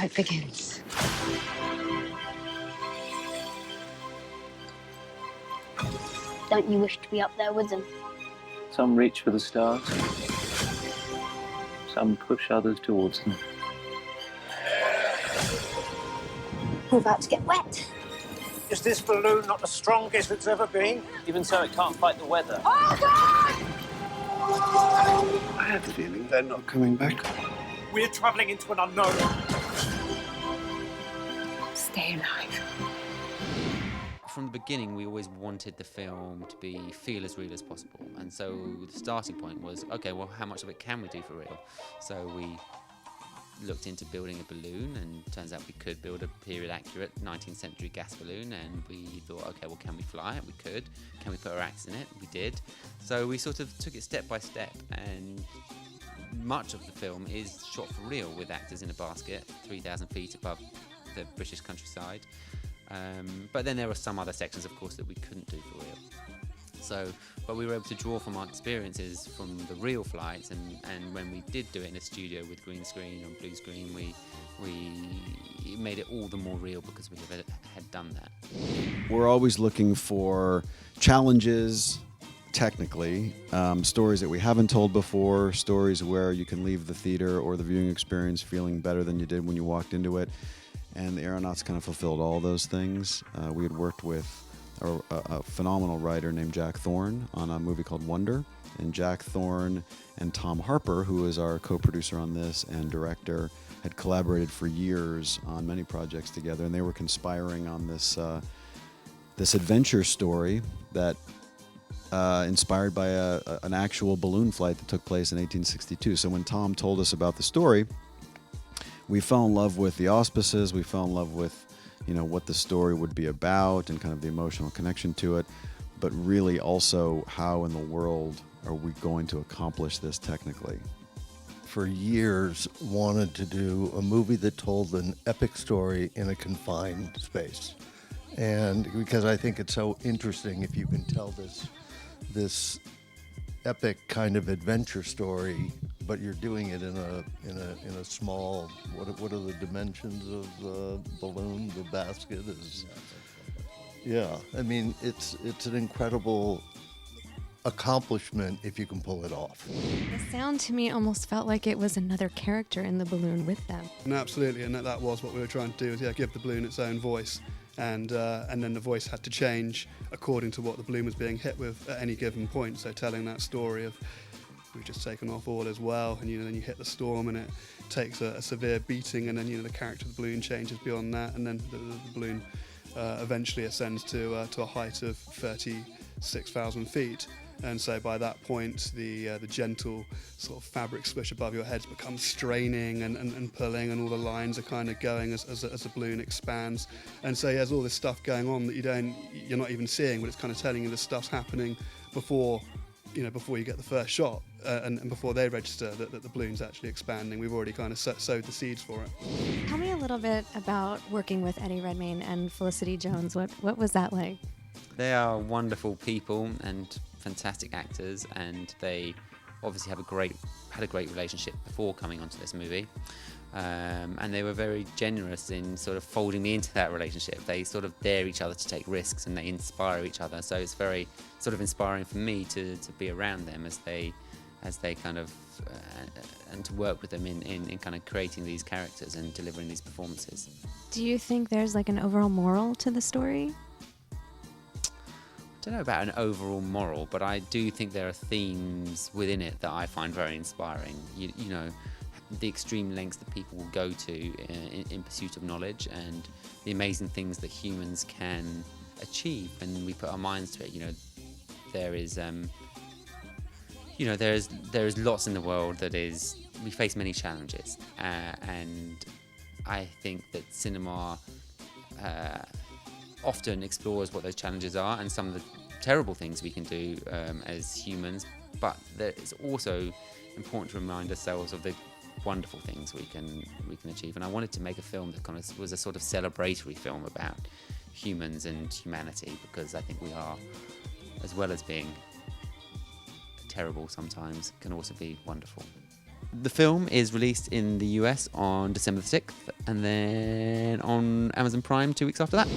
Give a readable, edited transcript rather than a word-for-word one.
how it begins. Don't you wish to be up there with them? Some reach for the stars. Some push others towards them. We're about to get wet. Is this balloon not the strongest it's ever been? Even so, it can't fight the weather. Oh, God! I have a feeling they're not coming back. We're travelling into an unknown. Stay alive. From the beginning, we always wanted the film to feel as real as possible. And so the starting point was, okay, well, how much of it can we do for real? So we looked into building a balloon, and turns out we could build a period-accurate 19th century gas balloon, and we thought, okay, well, can we fly it? We could. Can we put our actors in it? We did. So we sort of took it step by step, and much of the film is shot for real with actors in a basket 3,000 feet above the British countryside. But then there were some other sections, of course, that we couldn't do for real. So, but we were able to draw from our experiences from the real flights, and when we did do it in a studio with green screen and blue screen, it made it all the more real because we had done that. We're always looking for challenges, technically, stories that we haven't told before, stories where you can leave the theater or the viewing experience feeling better than you did when you walked into it. And the Aeronauts kind of fulfilled all those things. We had worked with a phenomenal writer named Jack Thorne on a movie called Wonder. And Jack Thorne and Tom Harper, who is our co-producer on this and director, had collaborated for years on many projects together. And they were conspiring on this adventure story that inspired by an actual balloon flight that took place in 1862. So when Tom told us about the story, we fell in love with the auspices. We fell in love with, what the story would be about and kind of the emotional connection to it, but really also how in the world are we going to accomplish this technically? For years, wanted to do a movie that told an epic story in a confined space. And because I think it's so interesting if you can tell this epic kind of adventure story, but you're doing it in a small. What are the dimensions of the balloon? The basket is. Yeah, I mean it's an incredible accomplishment if you can pull it off. The sound to me almost felt like it was another character in the balloon with them. No, absolutely, and that was what we were trying to do, is give the balloon its own voice. And then the voice had to change according to what the balloon was being hit with at any given point. So telling that story of we've just taken off all as well, and then you hit the storm and it takes a severe beating, and then the character of the balloon changes beyond that, and then the balloon eventually ascends to a height of 36,000 feet. And so by that point, the gentle sort of fabric swish above your heads becomes straining and pulling, and all the lines are kind of going as the balloon expands. And so there's all this stuff going on that you're not even seeing, but it's kind of telling you this stuff's happening before you get the first shot, and before they register that the balloon's actually expanding. We've already kind of sowed the seeds for it. Tell me a little bit about working with Eddie Redmayne and Felicity Jones. What was that like? They are wonderful people and fantastic actors, and they obviously had a great relationship before coming onto this movie, and they were very generous in sort of folding me into that relationship. They sort of dare each other to take risks, and they inspire each other, so it's very sort of inspiring for me to be around them as they kind of and to work with them in kind of creating these characters and delivering these performances. Do you think there's like an overall moral to the story? I don't know about an overall moral, but I do think there are themes within it that I find very inspiring. You know, the extreme lengths that people will go to in pursuit of knowledge, and the amazing things that humans can achieve when we put our minds to it. There is lots in the world that is. We face many challenges, and I think that cinema often explores what those challenges are and some of the terrible things we can do as humans, but it's also important to remind ourselves of the wonderful things we can achieve. And I wanted to make a film that kind of was a sort of celebratory film about humans and humanity, because I think we are, as well as being terrible sometimes, can also be wonderful. The film is released in the US on December the 6th, And then on Amazon Prime 2 weeks after that.